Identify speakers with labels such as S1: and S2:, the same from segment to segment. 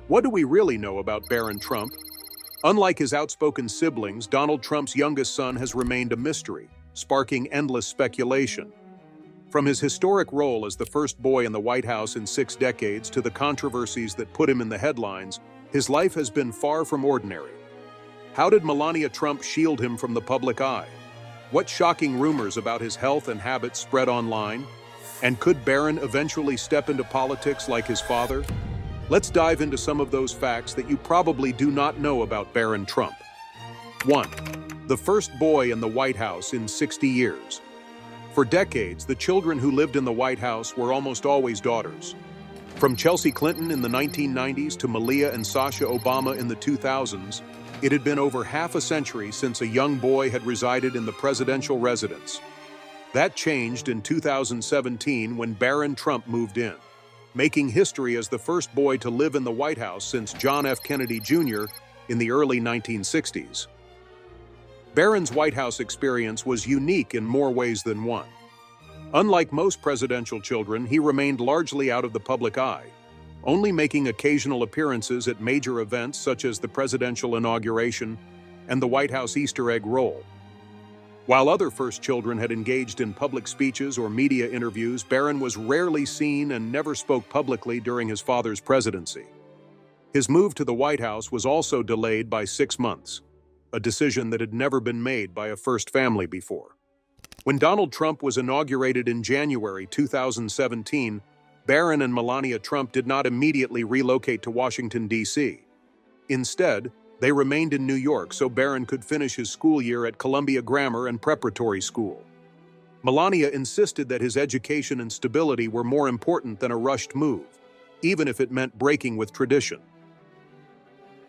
S1: What do we really know about Barron Trump? Unlike his outspoken siblings, Donald Trump's youngest son has remained a mystery, sparking endless speculation. From his historic role as the first boy in the White House in 6 decades to the controversies that put him in the headlines, his life has been far from ordinary. How did Melania Trump shield him from the public eye? What shocking rumors about his health and habits spread online? And could Barron eventually step into politics like his father? Let's dive into some of those facts that you probably do not know about Barron Trump. 1. The first boy in the White House in 60 years. For decades, the children who lived in the White House were almost always daughters. From Chelsea Clinton in the 1990s to Malia and Sasha Obama in the 2000s, it had been over half a century since a young boy had resided in the presidential residence. That changed in 2017 when Barron Trump moved in, making history as the first boy to live in the White House since John F. Kennedy Jr. in the early 1960s. Barron's White House experience was unique in more ways than one. Unlike most presidential children, he remained largely out of the public eye, only making occasional appearances at major events such as the presidential inauguration and the White House Easter egg roll. While other first children had engaged in public speeches or media interviews, Barron was rarely seen and never spoke publicly during his father's presidency. His move to the White House was also delayed by 6 months, a decision that had never been made by a first family before. When Donald Trump was inaugurated in January 2017, Barron and Melania Trump did not immediately relocate to Washington, D.C. Instead, they remained in New York so Barron could finish his school year at Columbia Grammar and Preparatory School. Melania insisted that his education and stability were more important than a rushed move, even if it meant breaking with tradition.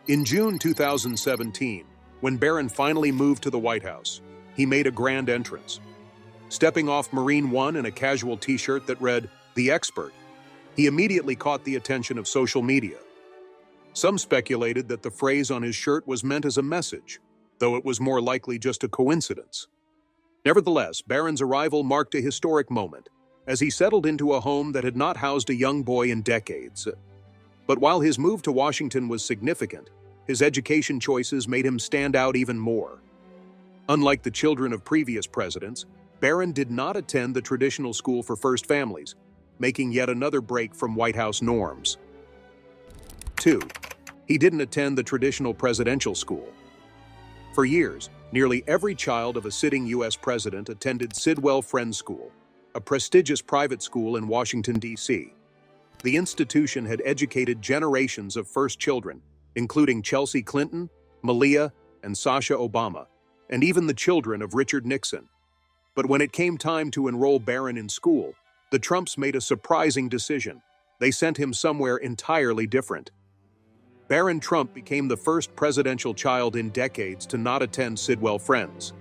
S1: In June 2017, when Barron finally moved to the White House, he made a grand entrance. Stepping off Marine One in a casual t-shirt that read, "The Expert," he immediately caught the attention of social media. Some speculated that the phrase on his shirt was meant as a message, though it was more likely just a coincidence. Nevertheless, Barron's arrival marked a historic moment, as he settled into a home that had not housed a young boy in decades. But while his move to Washington was significant, his education choices made him stand out even more. Unlike the children of previous presidents, Barron did not attend the traditional school for first families, making yet another break from White House norms. 2. He didn't attend the traditional presidential school. For years, nearly every child of a sitting U.S. president attended Sidwell Friends School, a prestigious private school in Washington, D.C. The institution had educated generations of first children, including Chelsea Clinton, Malia, and Sasha Obama, and even the children of Richard Nixon. But when it came time to enroll Barron in school, the Trumps made a surprising decision. They sent him somewhere entirely different. Barron Trump became the first presidential child in decades to not attend Sidwell Friends.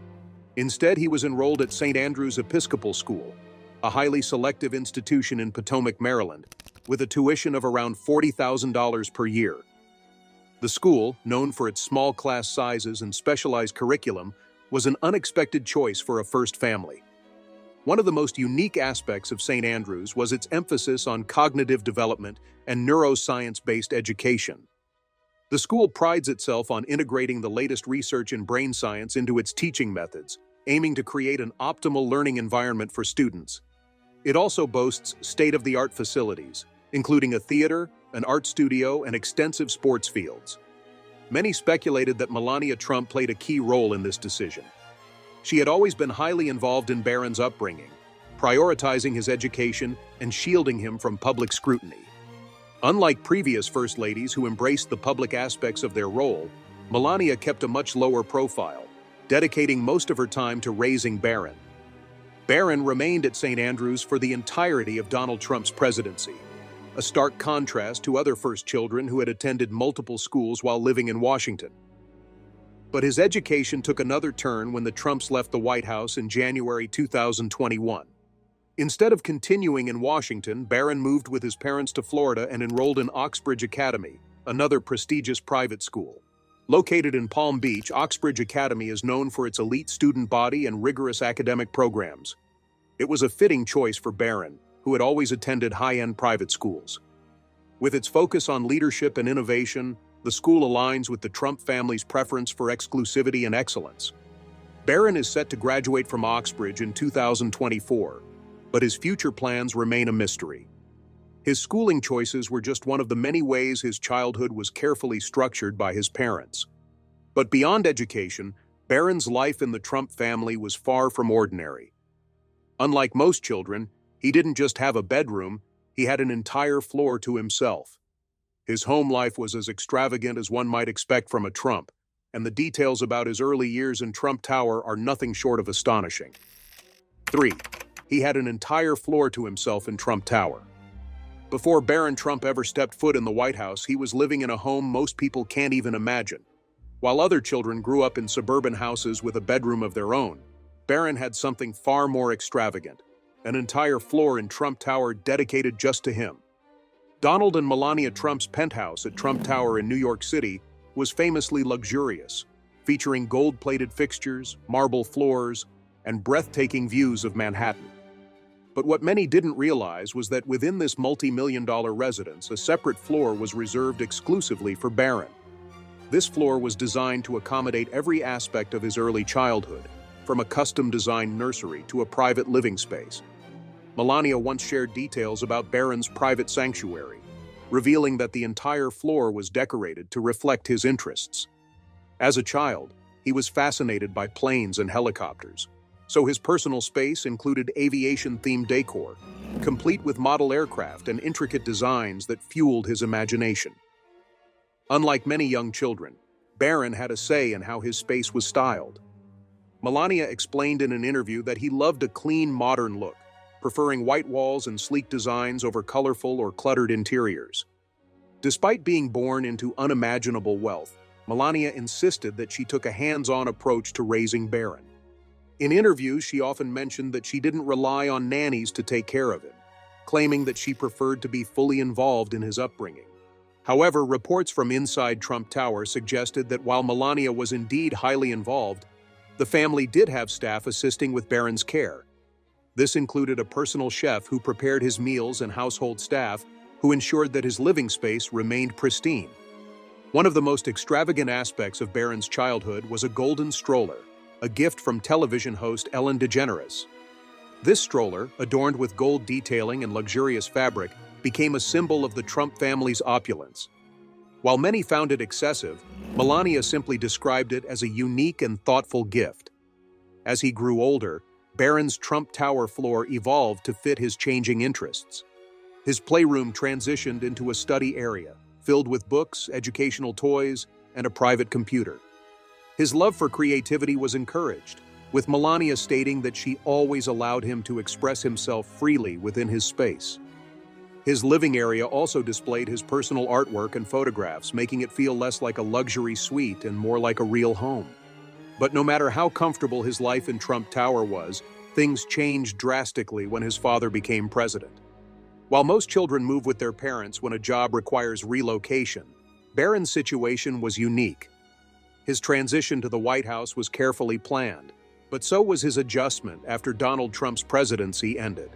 S1: Instead, he was enrolled at St. Andrew's Episcopal School, a highly selective institution in Potomac, Maryland, with a tuition of around $40,000 per year. The school, known for its small class sizes and specialized curriculum, was an unexpected choice for a first family. One of the most unique aspects of St. Andrew's was its emphasis on cognitive development and neuroscience-based education. The school prides itself on integrating the latest research in brain science into its teaching methods, aiming to create an optimal learning environment for students. It also boasts state-of-the-art facilities, including a theater, an art studio, and extensive sports fields. Many speculated that Melania Trump played a key role in this decision. She had always been highly involved in Barron's upbringing, prioritizing his education and shielding him from public scrutiny. Unlike previous first ladies who embraced the public aspects of their role, Melania kept a much lower profile, dedicating most of her time to raising Barron. Barron remained at St. Andrews for the entirety of Donald Trump's presidency, a stark contrast to other first children who had attended multiple schools while living in Washington. But his education took another turn when the Trumps left the White House in January 2021. Instead of continuing in Washington, Barron moved with his parents to Florida and enrolled in Oxbridge Academy, another prestigious private school. Located in Palm Beach, Oxbridge Academy is known for its elite student body and rigorous academic programs. It was a fitting choice for Barron, who had always attended high-end private schools. With its focus on leadership and innovation, the school aligns with the Trump family's preference for exclusivity and excellence. Barron is set to graduate from Oxbridge in 2024, but his future plans remain a mystery. His schooling choices were just one of the many ways his childhood was carefully structured by his parents. But beyond education, Barron's life in the Trump family was far from ordinary. Unlike most children, he didn't just have a bedroom, he had an entire floor to himself. His home life was as extravagant as one might expect from a Trump, and the details about his early years in Trump Tower are nothing short of astonishing. 3. He had an entire floor to himself in Trump Tower. Before Barron Trump ever stepped foot in the White House, he was living in a home most people can't even imagine. While other children grew up in suburban houses with a bedroom of their own, Barron had something far more extravagant, an entire floor in Trump Tower dedicated just to him. Donald and Melania Trump's penthouse at Trump Tower in New York City was famously luxurious, featuring gold-plated fixtures, marble floors, and breathtaking views of Manhattan. But what many didn't realize was that within this multi-million-dollar residence, a separate floor was reserved exclusively for Barron. This floor was designed to accommodate every aspect of his early childhood, from a custom-designed nursery to a private living space. Melania once shared details about Barron's private sanctuary, revealing that the entire floor was decorated to reflect his interests. As a child, he was fascinated by planes and helicopters, so his personal space included aviation-themed decor, complete with model aircraft and intricate designs that fueled his imagination. Unlike many young children, Barron had a say in how his space was styled. Melania explained in an interview that he loved a clean, modern look, preferring white walls and sleek designs over colorful or cluttered interiors. Despite being born into unimaginable wealth, Melania insisted that she took a hands-on approach to raising Barron. In interviews, she often mentioned that she didn't rely on nannies to take care of him, claiming that she preferred to be fully involved in his upbringing. However, reports from inside Trump Tower suggested that while Melania was indeed highly involved, the family did have staff assisting with Barron's care. This included a personal chef who prepared his meals and household staff who ensured that his living space remained pristine. One of the most extravagant aspects of Barron's childhood was a golden stroller, a gift from television host Ellen DeGeneres. This stroller, adorned with gold detailing and luxurious fabric, became a symbol of the Trump family's opulence. While many found it excessive, Melania simply described it as a unique and thoughtful gift. As he grew older, Barron's Trump Tower floor evolved to fit his changing interests. His playroom transitioned into a study area, filled with books, educational toys, and a private computer. His love for creativity was encouraged, with Melania stating that she always allowed him to express himself freely within his space. His living area also displayed his personal artwork and photographs, making it feel less like a luxury suite and more like a real home. But no matter how comfortable his life in Trump Tower was, things changed drastically when his father became president. While most children move with their parents when a job requires relocation, Barron's situation was unique. His transition to the White House was carefully planned, but so was his adjustment after Donald Trump's presidency ended.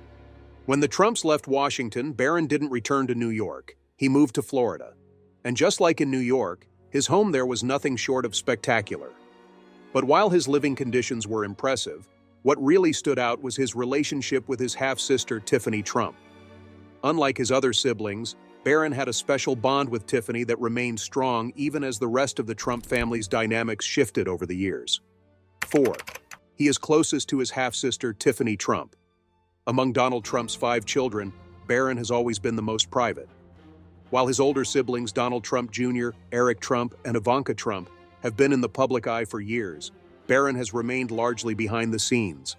S1: When the Trumps left Washington, Barron didn't return to New York. He moved to Florida. And just like in New York, his home there was nothing short of spectacular. But while his living conditions were impressive, what really stood out was his relationship with his half-sister Tiffany Trump. Unlike his other siblings, Barron had a special bond with Tiffany that remained strong even as the rest of the Trump family's dynamics shifted over the years. 4. He is closest to his half-sister Tiffany Trump. Among Donald Trump's 5 children, Barron has always been the most private. While his older siblings Donald Trump Jr., Eric Trump, and Ivanka Trump have been in the public eye for years, Barron has remained largely behind the scenes.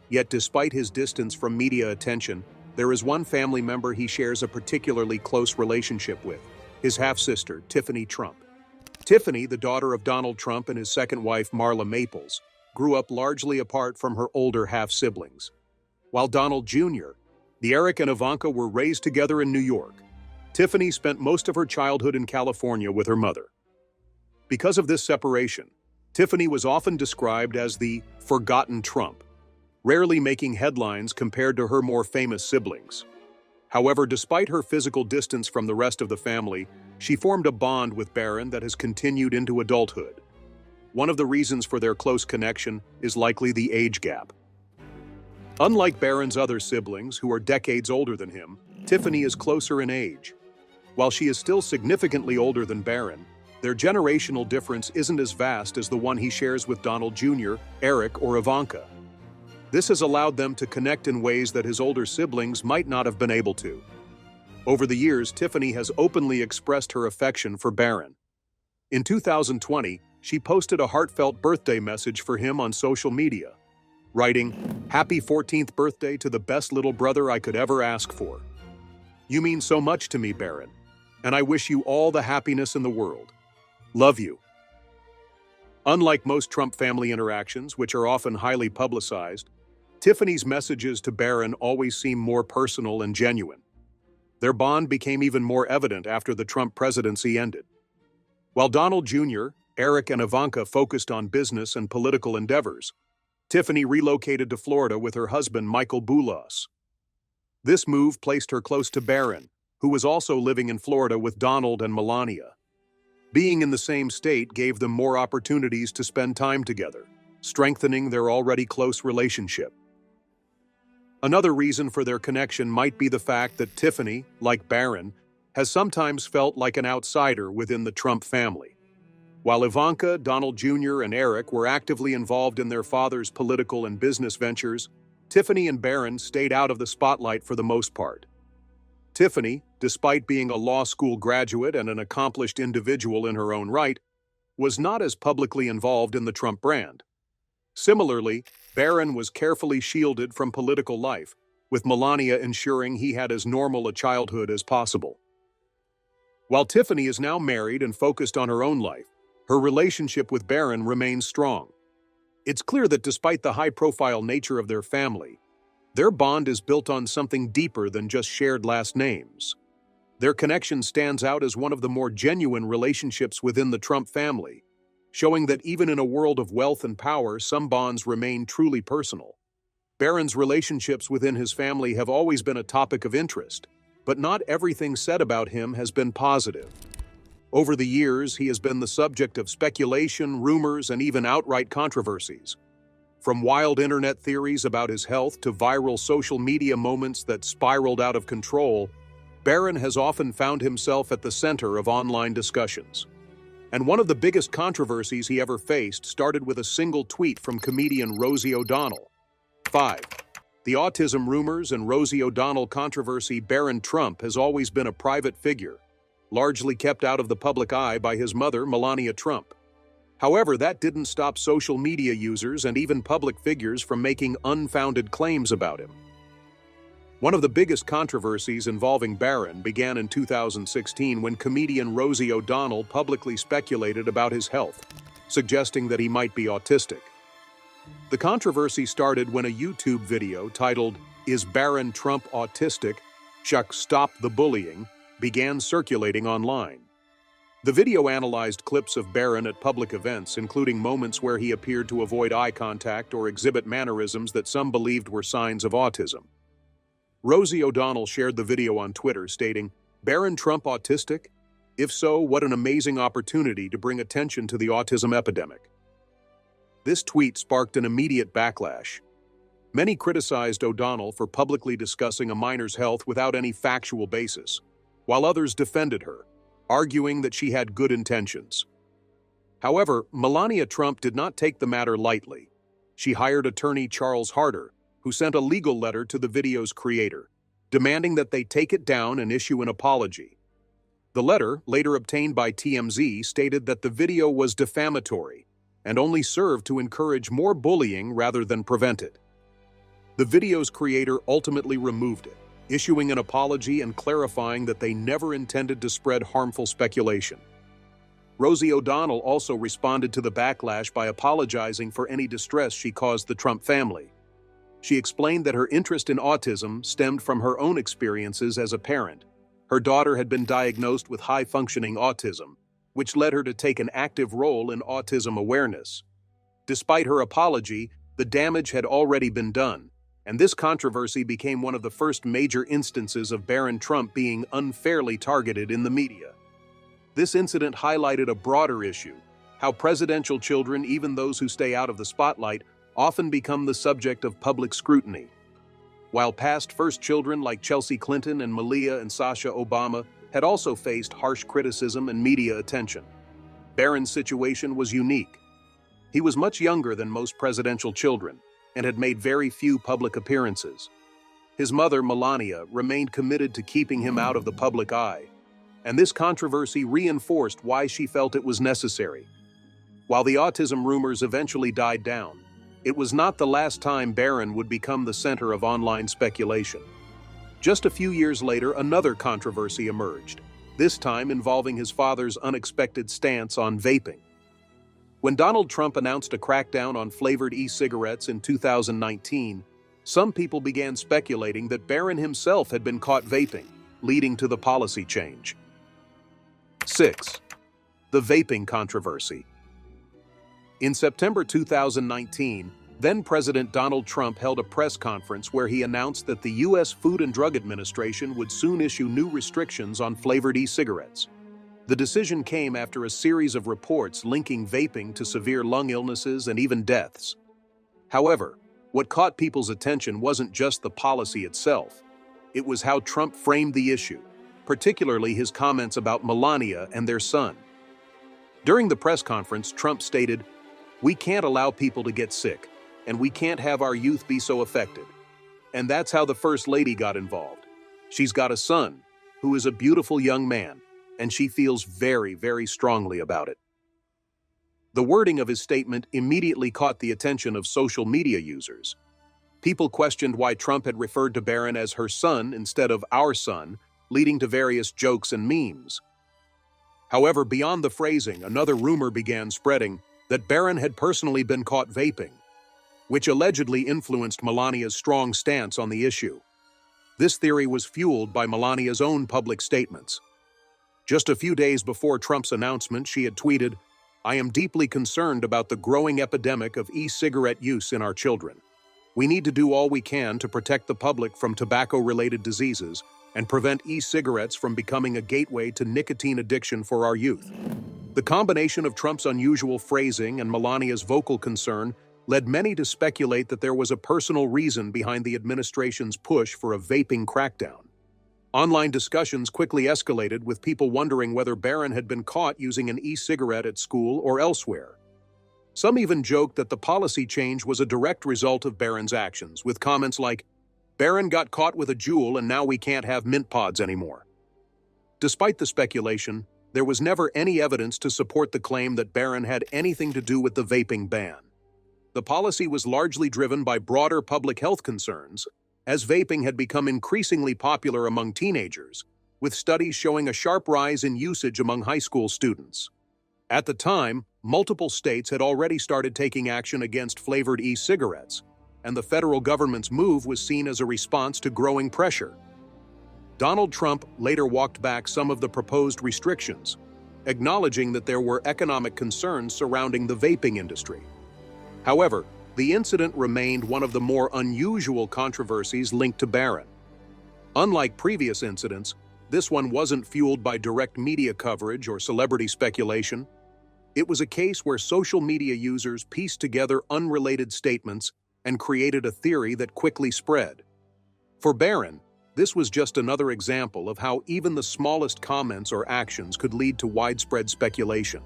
S1: Yet despite his distance from media attention, there is one family member he shares a particularly close relationship with, his half-sister, Tiffany Trump. Tiffany, the daughter of Donald Trump and his second wife, Marla Maples, grew up largely apart from her older half-siblings. While Donald Jr., the Eric and Ivanka were raised together in New York, Tiffany spent most of her childhood in California with her mother. Because of this separation, Tiffany was often described as the forgotten Trump, rarely making headlines compared to her more famous siblings. However, despite her physical distance from the rest of the family, she formed a bond with Barron that has continued into adulthood. One of the reasons for their close connection is likely the age gap. Unlike Barron's other siblings, who are decades older than him, Tiffany is closer in age. While she is still significantly older than Barron, their generational difference isn't as vast as the one he shares with Donald Jr., Eric, or Ivanka. This has allowed them to connect in ways that his older siblings might not have been able to. Over the years, Tiffany has openly expressed her affection for Barron. In 2020, she posted a heartfelt birthday message for him on social media, writing, "Happy 14th birthday to the best little brother I could ever ask for. You mean so much to me, Barron, and I wish you all the happiness in the world. Love you." Unlike most Trump family interactions, which are often highly publicized, Tiffany's messages to Barron always seem more personal and genuine. Their bond became even more evident after the Trump presidency ended. While Donald Jr., Eric, and Ivanka focused on business and political endeavors, Tiffany relocated to Florida with her husband, Michael Boulos. This move placed her close to Barron, who was also living in Florida with Donald and Melania. Being in the same state gave them more opportunities to spend time together, strengthening their already close relationship. Another reason for their connection might be the fact that Tiffany, like Barron, has sometimes felt like an outsider within the Trump family. While Ivanka, Donald Jr., and Eric were actively involved in their father's political and business ventures, Tiffany and Barron stayed out of the spotlight for the most part. Tiffany, despite being a law school graduate and an accomplished individual in her own right, was not as publicly involved in the Trump brand. Similarly, Barron was carefully shielded from political life, with Melania ensuring he had as normal a childhood as possible. While Tiffany is now married and focused on her own life, her relationship with Barron remains strong. It's clear that despite the high-profile nature of their family, their bond is built on something deeper than just shared last names. Their connection stands out as one of the more genuine relationships within the Trump family, showing that even in a world of wealth and power, some bonds remain truly personal. Barron's relationships within his family have always been a topic of interest, but not everything said about him has been positive. Over the years, he has been the subject of speculation, rumors, and even outright controversies. From wild internet theories about his health to viral social media moments that spiraled out of control, Barron has often found himself at the center of online discussions. And one of the biggest controversies he ever faced started with a single tweet from comedian Rosie O'Donnell. 5. The autism rumors and Rosie O'Donnell controversy. Barron Trump has always been a private figure, largely kept out of the public eye by his mother, Melania Trump. However, that didn't stop social media users and even public figures from making unfounded claims about him. One of the biggest controversies involving Barron began in 2016 when comedian Rosie O'Donnell publicly speculated about his health, suggesting that he might be autistic. The controversy started when a YouTube video titled, "Is Barron Trump Autistic? Stop the Bullying," began circulating online. The video analyzed clips of Barron at public events, including moments where he appeared to avoid eye contact or exhibit mannerisms that some believed were signs of autism. Rosie O'Donnell shared the video on Twitter, stating, "Barron Trump autistic? If so, what an amazing opportunity to bring attention to the autism epidemic." This tweet sparked an immediate backlash. Many criticized O'Donnell for publicly discussing a minor's health without any factual basis, while others defended her, arguing that she had good intentions. However, Melania Trump did not take the matter lightly. She hired attorney Charles Harder, who sent a legal letter to the video's creator, demanding that they take it down and issue an apology. The letter, later obtained by TMZ, stated that the video was defamatory and only served to encourage more bullying rather than prevent it. The video's creator ultimately removed it, issuing an apology and clarifying that they never intended to spread harmful speculation. Rosie O'Donnell also responded to the backlash by apologizing for any distress she caused the Trump family. She explained that her interest in autism stemmed from her own experiences as a parent. Her daughter had been diagnosed with high-functioning autism, which led her to take an active role in autism awareness. Despite her apology, the damage had already been done, and this controversy became one of the first major instances of Barron Trump being unfairly targeted in the media. This incident highlighted a broader issue: how presidential children, even those who stay out of the spotlight, often become the subject of public scrutiny. While past first children like Chelsea Clinton and Malia and Sasha Obama had also faced harsh criticism and media attention, Barron's situation was unique. He was much younger than most presidential children and had made very few public appearances. His mother, Melania, remained committed to keeping him out of the public eye, and this controversy reinforced why she felt it was necessary. While the autism rumors eventually died down, it was not the last time Barron would become the center of online speculation. Just a few years later, another controversy emerged, this time involving his father's unexpected stance on vaping. When Donald Trump announced a crackdown on flavored e-cigarettes in 2019, some people began speculating that Barron himself had been caught vaping, leading to the policy change. 6. The vaping controversy. In September 2019, then-President Donald Trump held a press conference where he announced that the U.S. Food and Drug Administration would soon issue new restrictions on flavored e-cigarettes. The decision came after a series of reports linking vaping to severe lung illnesses and even deaths. However, what caught people's attention wasn't just the policy itself. It was how Trump framed the issue, particularly his comments about Melania and their son. During the press conference, Trump stated, "We can't allow people to get sick, and we can't have our youth be so affected." And that's how the First Lady got involved. She's got a son, who is a beautiful young man, and she feels very, very strongly about it. The wording of his statement immediately caught the attention of social media users. People questioned why Trump had referred to Barron as her son instead of our son, leading to various jokes and memes. However, beyond the phrasing, another rumor began spreading that Barron had personally been caught vaping, which allegedly influenced Melania's strong stance on the issue. This theory was fueled by Melania's own public statements. Just a few days before Trump's announcement, she had tweeted, "I am deeply concerned about the growing epidemic of e-cigarette use in our children. We need to do all we can to protect the public from tobacco-related diseases and prevent e-cigarettes from becoming a gateway to nicotine addiction for our youth." The combination of Trump's unusual phrasing and Melania's vocal concern led many to speculate that there was a personal reason behind the administration's push for a vaping crackdown. Online discussions quickly escalated, with people wondering whether Barron had been caught using an e-cigarette at school or elsewhere. Some even joked that the policy change was a direct result of Barron's actions, with comments like, "Barron got caught with a Juul and now we can't have mint pods anymore." Despite the speculation, there was never any evidence to support the claim that Barron had anything to do with the vaping ban. The policy was largely driven by broader public health concerns, as vaping had become increasingly popular among teenagers, with studies showing a sharp rise in usage among high school students. At the time, multiple states had already started taking action against flavored e-cigarettes, and the federal government's move was seen as a response to growing pressure. Donald Trump later walked back some of the proposed restrictions, acknowledging that there were economic concerns surrounding the vaping industry. However, the incident remained one of the more unusual controversies linked to Barron. Unlike previous incidents, this one wasn't fueled by direct media coverage or celebrity speculation. It was a case where social media users pieced together unrelated statements and created a theory that quickly spread. For Barron, this was just another example of how even the smallest comments or actions could lead to widespread speculation.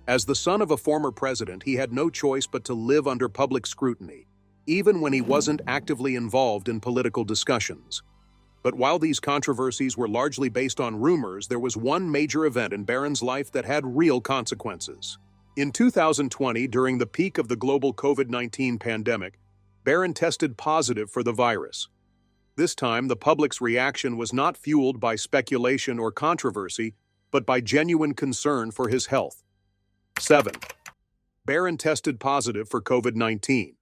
S1: As the son of a former president, he had no choice but to live under public scrutiny, even when he wasn't actively involved in political discussions. But while these controversies were largely based on rumors, there was one major event in Barron's life that had real consequences. In 2020, during the peak of the global COVID-19 pandemic, Barron tested positive for the virus. This time, the public's reaction was not fueled by speculation or controversy, but by genuine concern for his health. 7. Barron tested positive for COVID-19.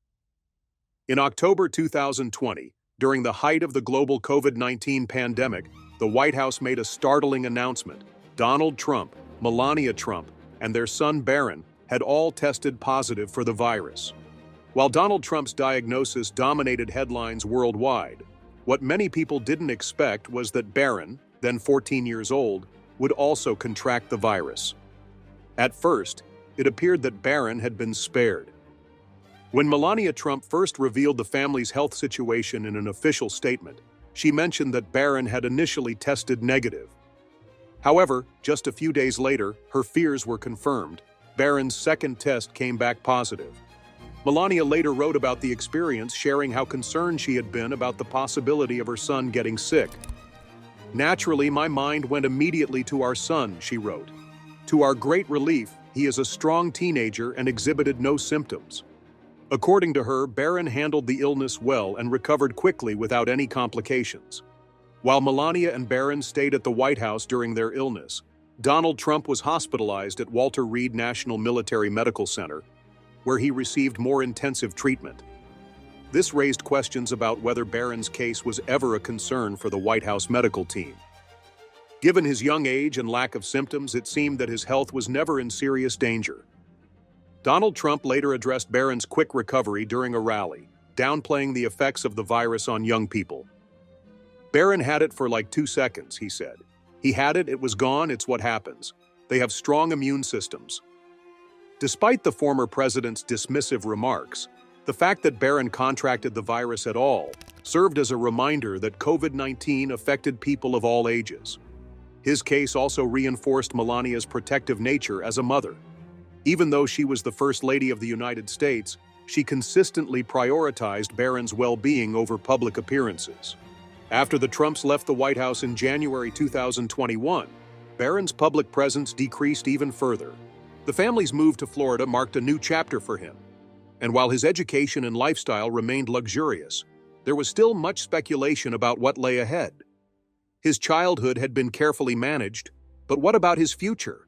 S1: In October 2020, during the height of the global COVID-19 pandemic, the White House made a startling announcement. Donald Trump, Melania Trump, and their son Barron had all tested positive for the virus. While Donald Trump's diagnosis dominated headlines worldwide, what many people didn't expect was that Barron, then 14 years old, would also contract the virus. At first, it appeared that Barron had been spared. When Melania Trump first revealed the family's health situation in an official statement, she mentioned that Barron had initially tested negative. However, just a few days later, her fears were confirmed. Barron's second test came back positive. Melania later wrote about the experience, sharing how concerned she had been about the possibility of her son getting sick. "Naturally, my mind went immediately to our son," she wrote. "To our great relief, he is a strong teenager and exhibited no symptoms." According to her, Barron handled the illness well and recovered quickly without any complications. While Melania and Barron stayed at the White House during their illness, Donald Trump was hospitalized at Walter Reed National Military Medical Center, where he received more intensive treatment. This raised questions about whether Barron's case was ever a concern for the White House medical team. Given his young age and lack of symptoms, it seemed that his health was never in serious danger. Donald Trump later addressed Barron's quick recovery during a rally, downplaying the effects of the virus on young people. "Barron had it for like 2 seconds," he said. "He had it, it was gone, it's what happens. They have strong immune systems." Despite the former president's dismissive remarks, the fact that Barron contracted the virus at all served as a reminder that COVID-19 affected people of all ages. His case also reinforced Melania's protective nature as a mother. Even though she was the First Lady of the United States, she consistently prioritized Barron's well-being over public appearances. After the Trumps left the White House in January 2021, Barron's public presence decreased even further. The family's move to Florida marked a new chapter for him, and while his education and lifestyle remained luxurious, there was still much speculation about what lay ahead. His childhood had been carefully managed, but what about his future?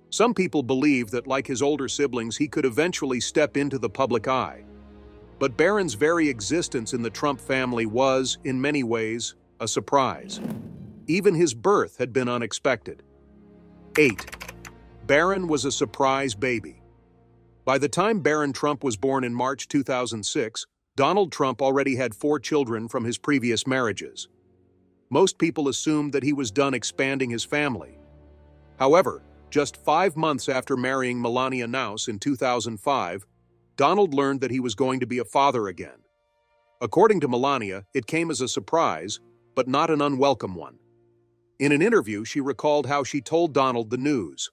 S1: Some people believe that, like his older siblings, he could eventually step into the public eye. But Barron's very existence in the Trump family was, in many ways, a surprise. Even his birth had been unexpected. 8. Barron was a surprise baby. By the time Barron Trump was born in March 2006, Donald Trump already had 4 children from his previous marriages. Most people assumed that he was done expanding his family. However, just 5 months after marrying Melania Trump in 2005, Donald learned that he was going to be a father again. According to Melania, it came as a surprise, but not an unwelcome one. In an interview, she recalled how she told Donald the news.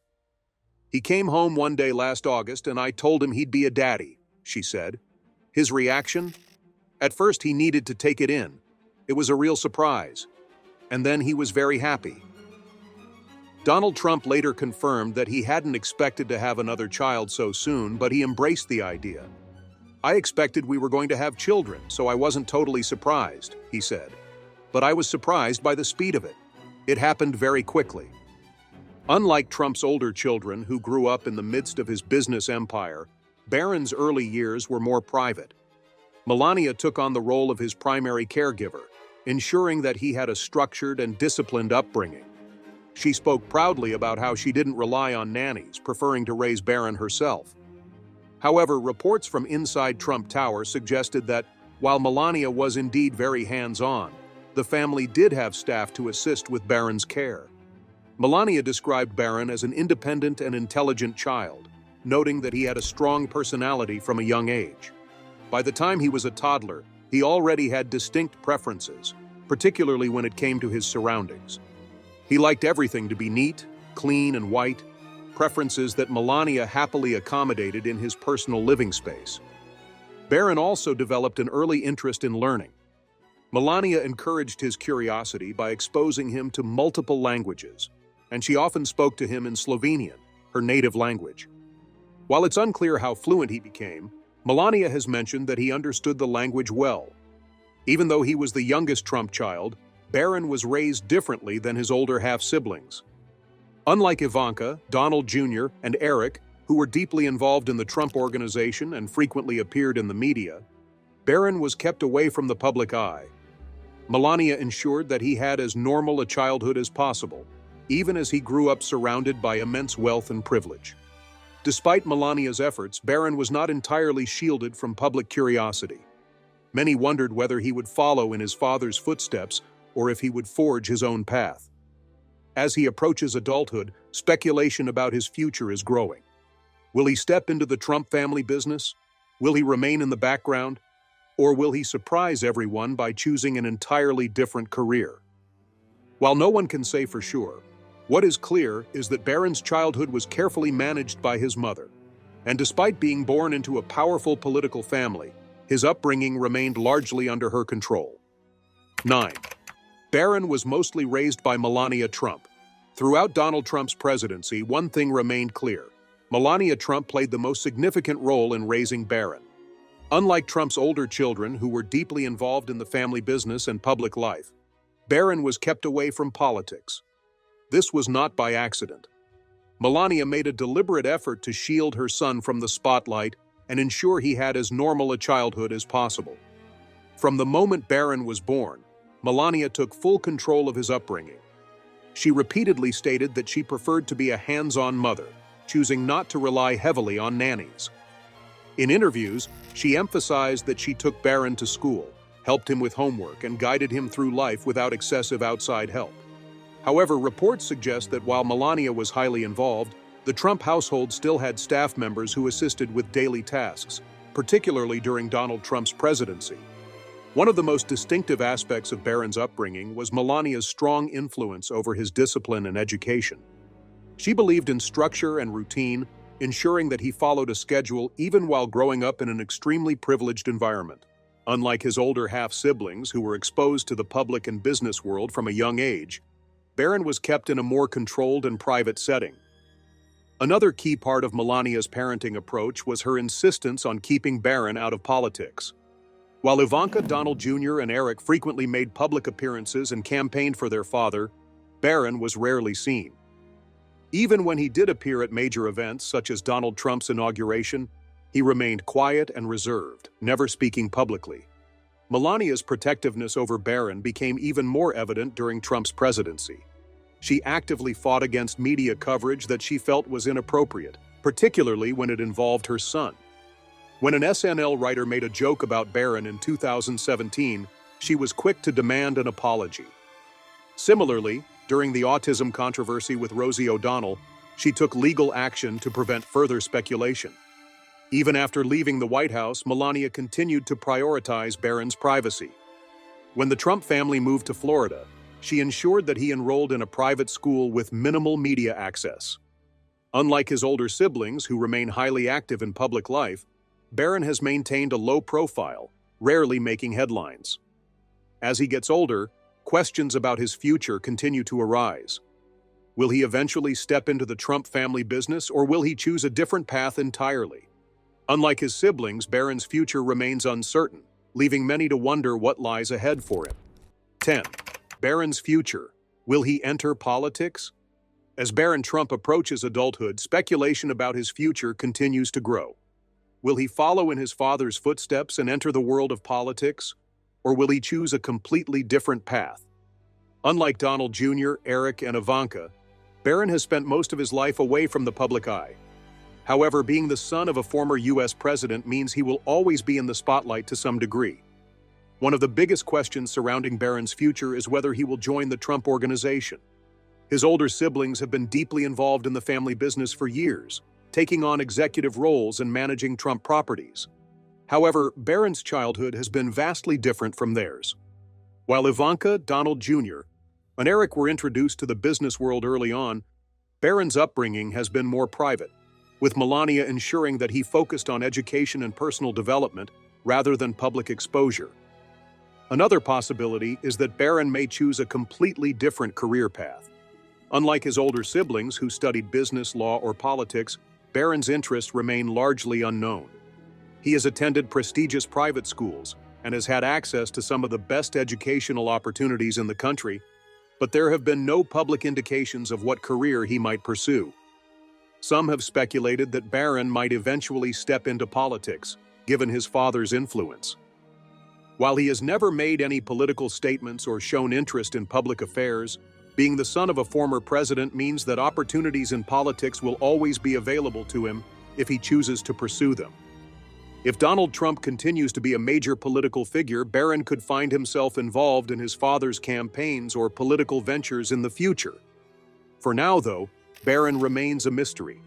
S1: "He came home one day last August and I told him he'd be a daddy," she said. "His reaction? At first he needed to take it in. It was a real surprise. And then he was very happy." Donald Trump later confirmed that he hadn't expected to have another child so soon, but he embraced the idea. "I expected we were going to have children, so I wasn't totally surprised," he said. "But I was surprised by the speed of it. It happened very quickly." Unlike Trump's older children, who grew up in the midst of his business empire, Barron's early years were more private. Melania took on the role of his primary caregiver, ensuring that he had a structured and disciplined upbringing. She spoke proudly about how she didn't rely on nannies, preferring to raise Barron herself. However, reports from inside Trump Tower suggested that, while Melania was indeed very hands-on, the family did have staff to assist with Barron's care. Melania described Barron as an independent and intelligent child, noting that he had a strong personality from a young age. By the time he was a toddler, he already had distinct preferences, particularly when it came to his surroundings. He liked everything to be neat, clean, and white, preferences that Melania happily accommodated in his personal living space. Barron also developed an early interest in learning. Melania encouraged his curiosity by exposing him to multiple languages, and she often spoke to him in Slovenian, her native language. While it's unclear how fluent he became, Melania has mentioned that he understood the language well. Even though he was the youngest Trump child, Barron was raised differently than his older half-siblings. Unlike Ivanka, Donald Jr., and Eric, who were deeply involved in the Trump organization and frequently appeared in the media, Barron was kept away from the public eye. Melania ensured that he had as normal a childhood as possible, even as he grew up surrounded by immense wealth and privilege. Despite Melania's efforts, Barron was not entirely shielded from public curiosity. Many wondered whether he would follow in his father's footsteps or if he would forge his own path. As he approaches adulthood, speculation about his future is growing. Will he step into the Trump family business? Will he remain in the background? Or will he surprise everyone by choosing an entirely different career? While no one can say for sure, what is clear is that Barron's childhood was carefully managed by his mother. And despite being born into a powerful political family, his upbringing remained largely under her control. 9. Barron was mostly raised by Melania Trump. Throughout Donald Trump's presidency, one thing remained clear. Melania Trump played the most significant role in raising Barron. Unlike Trump's older children, who were deeply involved in the family business and public life, Barron was kept away from politics. This was not by accident. Melania made a deliberate effort to shield her son from the spotlight and ensure he had as normal a childhood as possible. From the moment Barron was born, Melania took full control of his upbringing. She repeatedly stated that she preferred to be a hands-on mother, choosing not to rely heavily on nannies. In interviews, she emphasized that she took Barron to school, helped him with homework, and guided him through life without excessive outside help. However, reports suggest that while Melania was highly involved, the Trump household still had staff members who assisted with daily tasks, particularly during Donald Trump's presidency. One of the most distinctive aspects of Barron's upbringing was Melania's strong influence over his discipline and education. She believed in structure and routine, ensuring that he followed a schedule even while growing up in an extremely privileged environment. Unlike his older half-siblings who were exposed to the public and business world from a young age, Barron was kept in a more controlled and private setting. Another key part of Melania's parenting approach was her insistence on keeping Barron out of politics. While Ivanka, Donald Jr., and Eric frequently made public appearances and campaigned for their father, Barron was rarely seen. Even when he did appear at major events such as Donald Trump's inauguration, he remained quiet and reserved, never speaking publicly. Melania's protectiveness over Barron became even more evident during Trump's presidency. She actively fought against media coverage that she felt was inappropriate, particularly when it involved her son. When an SNL writer made a joke about Barron in 2017, she was quick to demand an apology. Similarly, during the autism controversy with Rosie O'Donnell, she took legal action to prevent further speculation. Even after leaving the White House, Melania continued to prioritize Barron's privacy. When the Trump family moved to Florida, she ensured that he enrolled in a private school with minimal media access. Unlike his older siblings, who remain highly active in public life, Barron has maintained a low profile, rarely making headlines. As he gets older, questions about his future continue to arise. Will he eventually step into the Trump family business, or will he choose a different path entirely? Unlike his siblings, Barron's future remains uncertain, leaving many to wonder what lies ahead for him. 10. Barron's future. Will he enter politics? As Barron Trump approaches adulthood, speculation about his future continues to grow. Will he follow in his father's footsteps and enter the world of politics? Or will he choose a completely different path? Unlike Donald Jr., Eric, and Ivanka, Barron has spent most of his life away from the public eye. However, being the son of a former U.S. president means he will always be in the spotlight to some degree. One of the biggest questions surrounding Barron's future is whether he will join the Trump organization. His older siblings have been deeply involved in the family business for years, taking on executive roles and managing Trump properties. However, Barron's childhood has been vastly different from theirs. While Ivanka, Donald Jr., and Eric were introduced to the business world early on, Barron's upbringing has been more private, with Melania ensuring that he focused on education and personal development rather than public exposure. Another possibility is that Barron may choose a completely different career path. Unlike his older siblings who studied business, law, or politics, Barron's interests remain largely unknown. He has attended prestigious private schools and has had access to some of the best educational opportunities in the country, but there have been no public indications of what career he might pursue. Some have speculated that Barron might eventually step into politics, given his father's influence. While he has never made any political statements or shown interest in public affairs, Being the son of a former president means that opportunities in politics will always be available to him if he chooses to pursue them. If Donald Trump continues to be a major political figure, Barron could find himself involved in his father's campaigns or political ventures in the future. For now, though, Barron remains a mystery.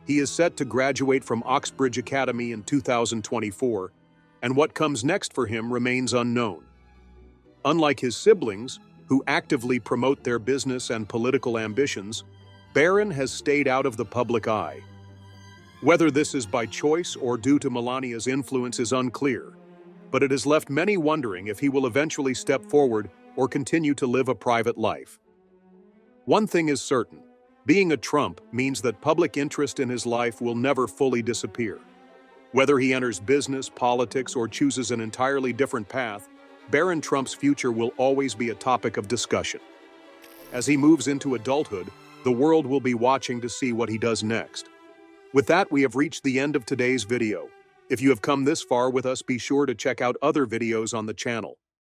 S1: He is set to graduate from Oxbridge Academy in 2024, and what comes next for him remains unknown. Unlike his siblings, who actively promote their business and political ambitions, Barron has stayed out of the public eye. Whether this is by choice or due to Melania's influence is unclear, but it has left many wondering if he will eventually step forward or continue to live a private life. One thing is certain: being a Trump means that public interest in his life will never fully disappear. Whether he enters business, politics, or chooses an entirely different path, Barron Trump's future will always be a topic of discussion. As he moves into adulthood, the world will be watching to see what he does next. With that, we have reached the end of today's video. If you have come this far with us, be sure to check out other videos on the channel.